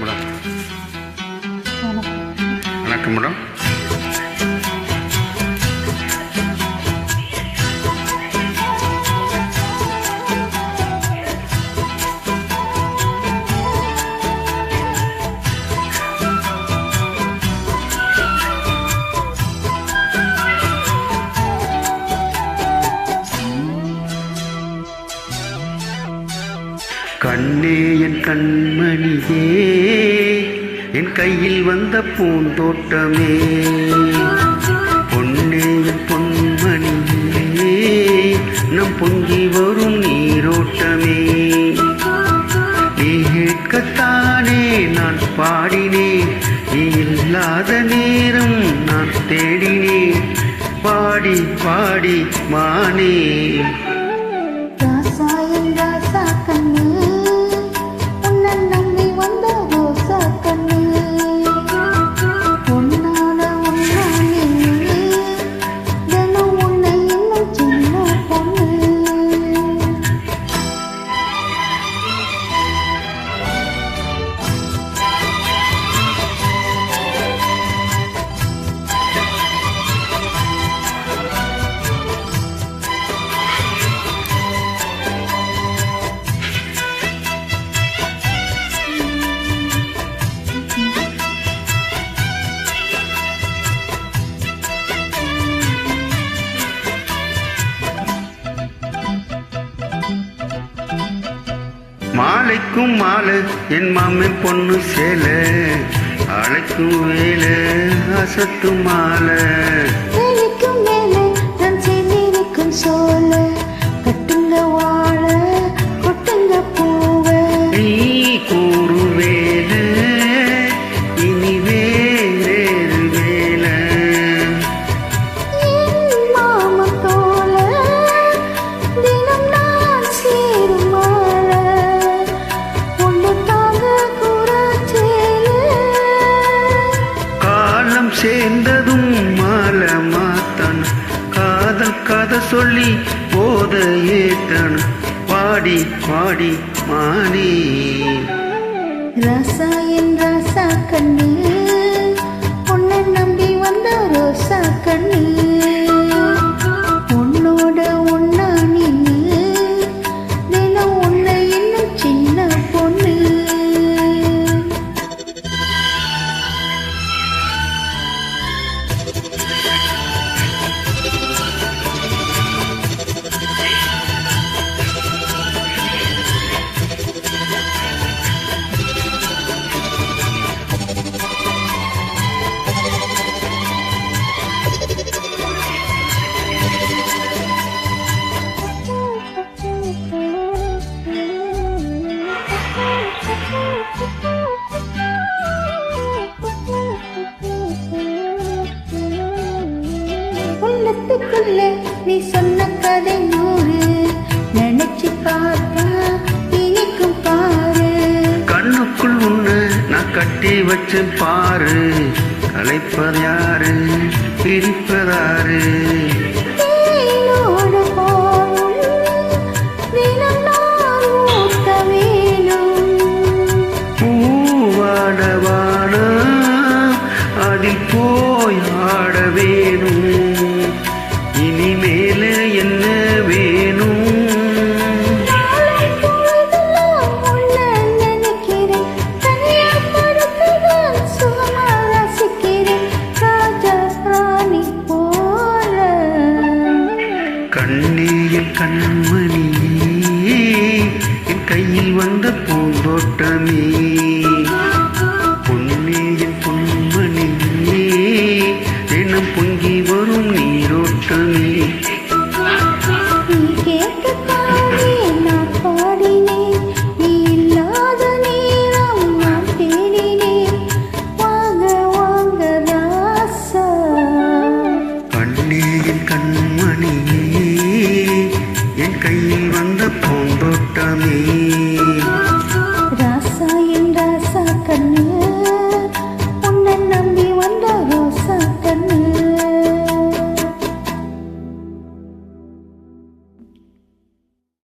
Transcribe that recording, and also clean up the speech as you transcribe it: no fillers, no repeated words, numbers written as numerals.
Madam. வணக்கம் madam. கண்ணே என் கண்மணியே, என் கையில் வந்த பூந்தோட்டமே, பொன்னே என் பொன்மணியே, நம் பொங்கி வரும் நீரோட்டமே, நீ கேட்கத்தானே நான் பாடினேன், நீ இல்லாத நேரம் நான் தேடினேன், பாடி பாடி மானே. மாலைக்கும் மாலை என் மாமன் பொண்ணு சேலை, அழைக்கும் வேலை அசத்து மாலை, வேலைக்கும் மேலே நான் சேர்ந்திருக்கும் சோல, கட்டுங்க வாழ கொட்டுங்க பூவ, நீ கூறு வேலை இனி வேறு வேலை, என் மாமன் தோல தினம் நான் சேரும் மாலை, ஒன்று தாங்க குறைச்சேல, காலம் சேர்ந்ததும் மாலை மாத்தன், காதல் கதை சொல்லி போத ஏத்தன், பாடி பாடி மானே. ராசா என் ராசா கண்ணு, உன்னை நம்பி வந்த ரோசா கண்ணு, உன்னோட ஒன்னா நின்னு தினம் உன்னை இன்னும் சின்ன பொண்ணு. உள்ளத்துக்குள்ள நீ சொன்ன கதை நூறு, நினைச்சு பார்த்தா இனிக்கும் பாரு, கண்ணுக்குள் உன்னை நான் கட்டி வச்சு பாரு, கலைப்பது யாரு பிரிப்பதாரு, தேனோடு போகும் தினம் நான் ஊட்ட வேணும், பூவாடவானா அதில் போய் ஆட வேணும், இனிமேல என்ன வேணும், நாளை பொழுதெல்லாம் உன்னை நினைக்கிறேன், தனியா படுத்துதான் சுகமா ரசிக்கிறேன், ராஜா ராணி போல. கண்ணே என் கண்மணியே, என் கையில் வந்த பூந்தோட்டமே, பொன்னே என் பொன்மணியே, தினம் பொங்கி வரும் நீரோட்டமே, நீ கேட்கத்தானே நான் பாடினேன், நீ இல்லாத நேரம் நான் தேடினேன், வாங்க வாங்க ராசா. கண்ணே என் கண்மணியே, என் கையில் வந்த பூந்தோட்டமே.